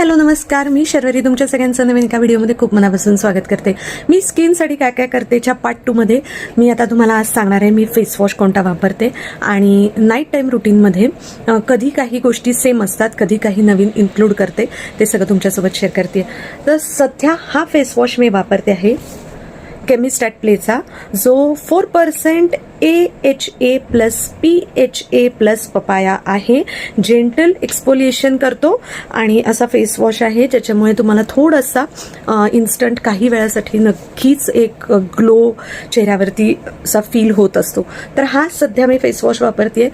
Hello नमस्कार, मी शर्वरी तुमच्या सगळ्यांचं नवीन एका व्हिडिओमध्ये खूप मनापासून स्वागत करते. मी स्किनसाठी काय काय करतेच्या पार्ट 2 मध्ये मी आता तुम्हाला आज सांगणार आहे मी फेस वॉश कोणता वापरते आणि नाईट टाईम रुटीनमध्ये कधी काही गोष्टी सेम असतात, कधी काही नवीन इन्क्लूड करते, ते सगळं तुमच्यासोबत शेअर करते. तर सध्या हा फेस वॉश मी वापरते आहे केमिस्ट ॲट प्लेचा, जो 4% AHA plus PHA plus papaya आहे. जेंटल एक्सफोलिएशन करतो आणि असा फेस वॉश आहे ज्याच्यामुळे तुम्हाला थोडासा इन्स्टंट काही वेळासाठी नक्कीच एक ग्लो चेहऱ्यावरती असा फील होत असतो. तर हा सध्या मी फेस वॉश वापरते.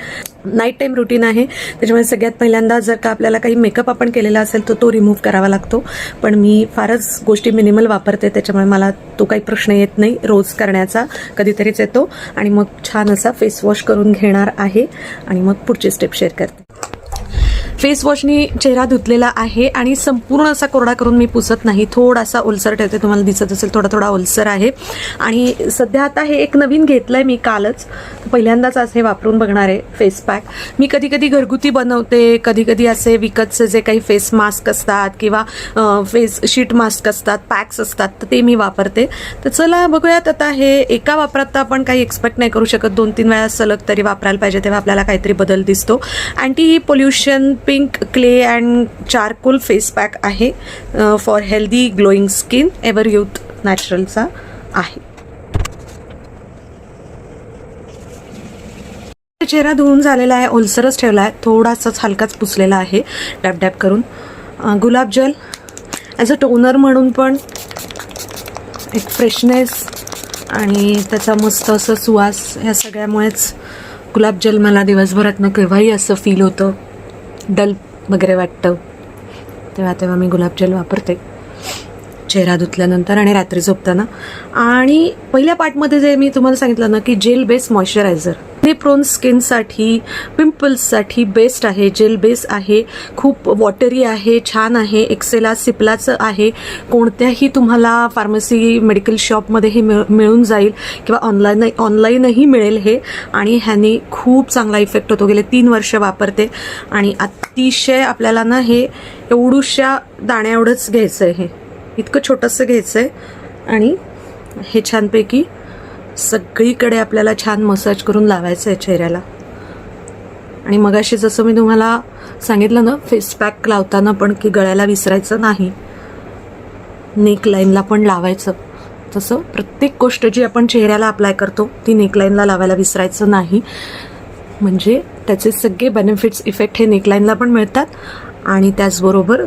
नाईट टाईम रुटीन आहे, त्याच्यामुळे सगळ्यात पहिल्यांदा जर का आपल्याला काही मेकअप आपण केलेला असेल तर तो रिमूव्ह करावा लागतो, पण मी फारच गोष्टी मिनिमल वापरते, त्याच्यामुळे मला तो काही प्रश्न येत नाही रोज करण्याचा, कधीतरीच येतो. आणि मग छान असा फेस वॉश करून घेणार आहे आणि मग पुढची स्टेप शेअर करते. फेस वॉशनी चेहरा धुतलेला आहे आणि संपूर्ण असा कोरडा करून मी पुसत नाही, थोडासा ओलसर ठेवते. तुम्हाला दिसत असेल थोडा थोडा ओलसर आहे. आणि सध्या आता हे एक नवीन घेतलंय मी कालच, पहिल्यांदाच आज हे वापरून बघणार आहे फेस पॅक. मी कधी कधी घरगुती बनवते, कधी कधी असे विकतचे जे काही फेस मास्क असतात किंवा फेस शीट मास्क असतात, पॅक्स असतात, तर ते मी वापरते. तर चला बघूयात. आता हे एका वापरात तर आपण काही एक्सपेक्ट नाही करू शकत, 2-3 वेळा सलग तरी वापरायला पाहिजे, तेव्हा आपल्याला काहीतरी बदल दिसतो. Anti pollution pink clay and charcoal face pack आहे for healthy glowing skin, Ever Youth नॅचरलचा आहे. चेहरा धुवून झालेला आहे, ओलसरच ठेवला आहे, थोडासाच हलकाच पुसलेला आहे डॅप डॅप करून. गुलाबजल ॲज अ टोनर म्हणून पण एक फ्रेशनेस आणि त्याचा मस्त असं सुवास, ह्या सगळ्यामुळेच गुलाबजल मला दिवसभरातनं केव्हाही असं फील होतं, डल वगैरे वाटतं, तेव्हा मी गुलाबजल वापरते चेहरा धुतल्यानंतर आणि रात्री झोपताना. आणि पहिल्या पार्टमध्ये जे मी तुम्हाला सांगितलं ना की जेल बेस मॉइश्चरायझर, हे प्रोन स्किनसाठी, पिंपल्ससाठी बेस्ट आहे. जेल बेस आहे, खूप वॉटरी आहे, छान आहे. एक्सेला सिप्लाचं आहे. कोणत्याही तुम्हाला फार्मसी मेडिकल शॉपमध्ये हे मिळून जाईल किंवा ऑनलाईनही मिळेल हे. आणि ह्याने खूप चांगला इफेक्ट होतो. गेले 3 वर्ष वापरते आणि अतिशय आपल्याला ना हे एवढूशा दाण्या एवढंच घ्यायचं आहे, हे इतकं छोटंसं घ्यायचं आहे आणि हे छानपैकी सगळीकडे आपल्याला छान मसाज करून लावायचं आहे चेहऱ्याला. आणि मगाशी जसं मी तुम्हाला सांगितलं ना फेस पॅक लावताना पण की गळ्याला विसरायचं नाही, नेकलाईनला पण लावायचं. तसं प्रत्येक गोष्ट जी आपण चेहऱ्याला अप्लाय करतो ती नेकलाईनला लावायला विसरायचं नाही, म्हणजे त्याचे सगळे बेनिफिट्स इफेक्ट हे नेकलाईनला पण मिळतात आणि त्याचबरोबर